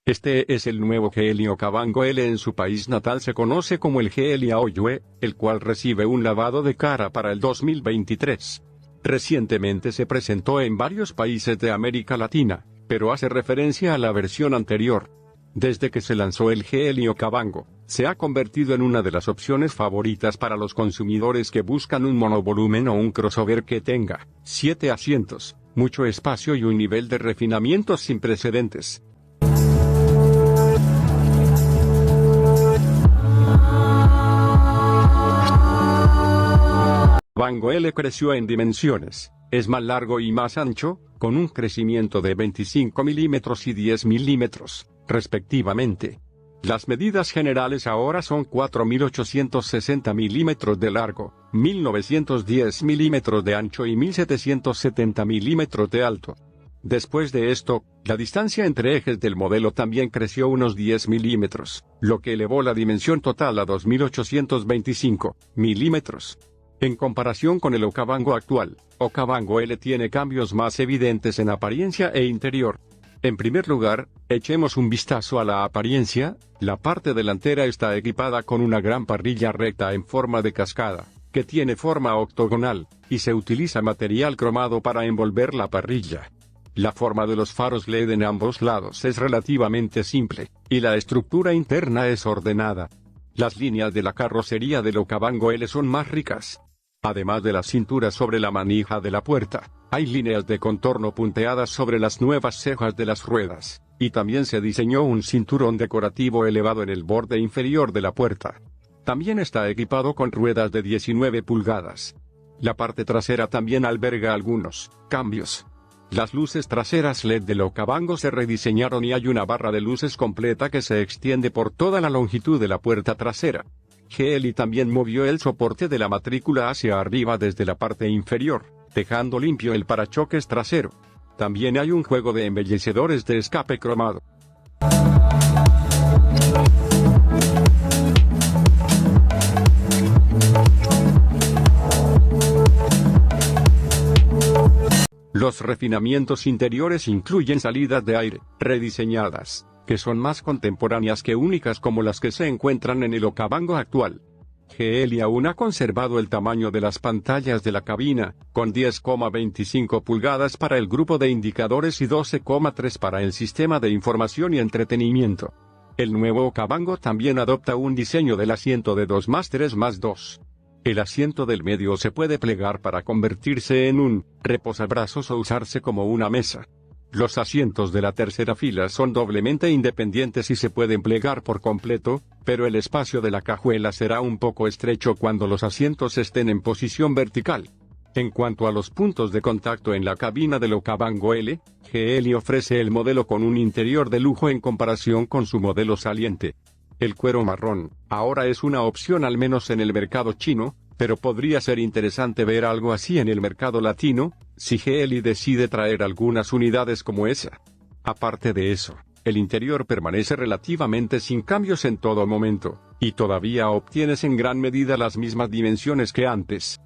Este es el nuevo GL Okavango L. En su país natal se conoce como el GL Aoyue, el cual recibe un lavado de cara para el 2023. Recientemente se presentó en varios países de América Latina, pero hace referencia a la versión anterior. Desde que se lanzó el GL Okavango, se ha convertido en una de las opciones favoritas para los consumidores que buscan un monovolumen o un crossover que tenga 7 asientos, mucho espacio y un nivel de refinamiento sin precedentes. Okavango L creció en dimensiones, es más largo y más ancho, con un crecimiento de 25 milímetros y 10 milímetros, respectivamente. Las medidas generales ahora son 4.860 milímetros de largo, 1.910 milímetros de ancho y 1.770 milímetros de alto. Después de esto, la distancia entre ejes del modelo también creció unos 10 milímetros, lo que elevó la dimensión total a 2.825 milímetros. En comparación con el Okavango actual, Okavango L tiene cambios más evidentes en apariencia e interior. En primer lugar, echemos un vistazo a la apariencia. La parte delantera está equipada con una gran parrilla recta en forma de cascada, que tiene forma octogonal, y se utiliza material cromado para envolver la parrilla. La forma de los faros LED en ambos lados es relativamente simple, y la estructura interna es ordenada. Las líneas de la carrocería del Okavango L son más ricas. Además de las cinturas sobre la manija de la puerta, hay líneas de contorno punteadas sobre las nuevas cejas de las ruedas, y también se diseñó un cinturón decorativo elevado en el borde inferior de la puerta. También está equipado con ruedas de 19 pulgadas. La parte trasera también alberga algunos cambios. Las luces traseras LED del Okavango se rediseñaron y hay una barra de luces completa que se extiende por toda la longitud de la puerta trasera. GL también movió el soporte de la matrícula hacia arriba desde la parte inferior, dejando limpio el parachoques trasero. También hay un juego de embellecedores de escape cromado. Los refinamientos interiores incluyen salidas de aire, rediseñadas, que son más contemporáneas que únicas como las que se encuentran en el Okavango actual. GL aún ha conservado el tamaño de las pantallas de la cabina, con 10,25 pulgadas para el grupo de indicadores y 12,3 para el sistema de información y entretenimiento. El nuevo Okavango también adopta un diseño del asiento de 2+3+2. El asiento del medio se puede plegar para convertirse en un reposabrazos o usarse como una mesa. Los asientos de la tercera fila son doblemente independientes y se pueden plegar por completo, pero el espacio de la cajuela será un poco estrecho cuando los asientos estén en posición vertical. En cuanto a los puntos de contacto en la cabina del Okavango L, GL ofrece el modelo con un interior de lujo en comparación con su modelo saliente. El cuero marrón ahora es una opción al menos en el mercado chino, pero podría ser interesante ver algo así en el mercado latino, si GL decide traer algunas unidades como esa. Aparte de eso, el interior permanece relativamente sin cambios en todo momento, y todavía obtienes en gran medida las mismas dimensiones que antes.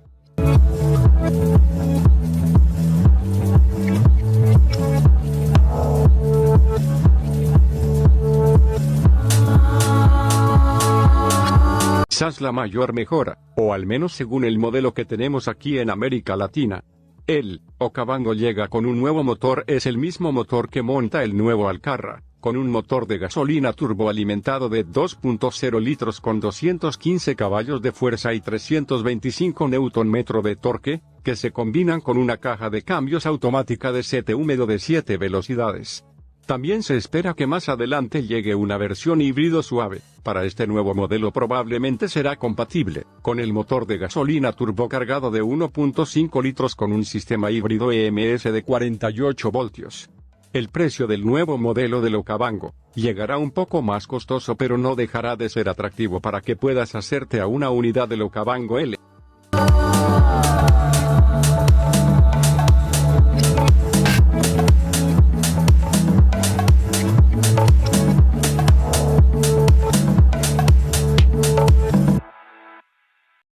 Quizás la mayor mejora, o al menos según el modelo que tenemos aquí en América Latina. El Okavango llega con un nuevo motor, es el mismo motor que monta el nuevo Alcarra, con un motor de gasolina turboalimentado de 2.0 litros con 215 caballos de fuerza y 325 Nm de torque, que se combinan con una caja de cambios automática de sete húmedo de 7 velocidades. También se espera que más adelante llegue una versión híbrido suave. Para este nuevo modelo probablemente será compatible con el motor de gasolina turbocargado de 1.5 litros con un sistema híbrido EMS de 48 voltios. El precio del nuevo modelo del Okavango llegará un poco más costoso, pero no dejará de ser atractivo para que puedas hacerte a una unidad del Okavango L.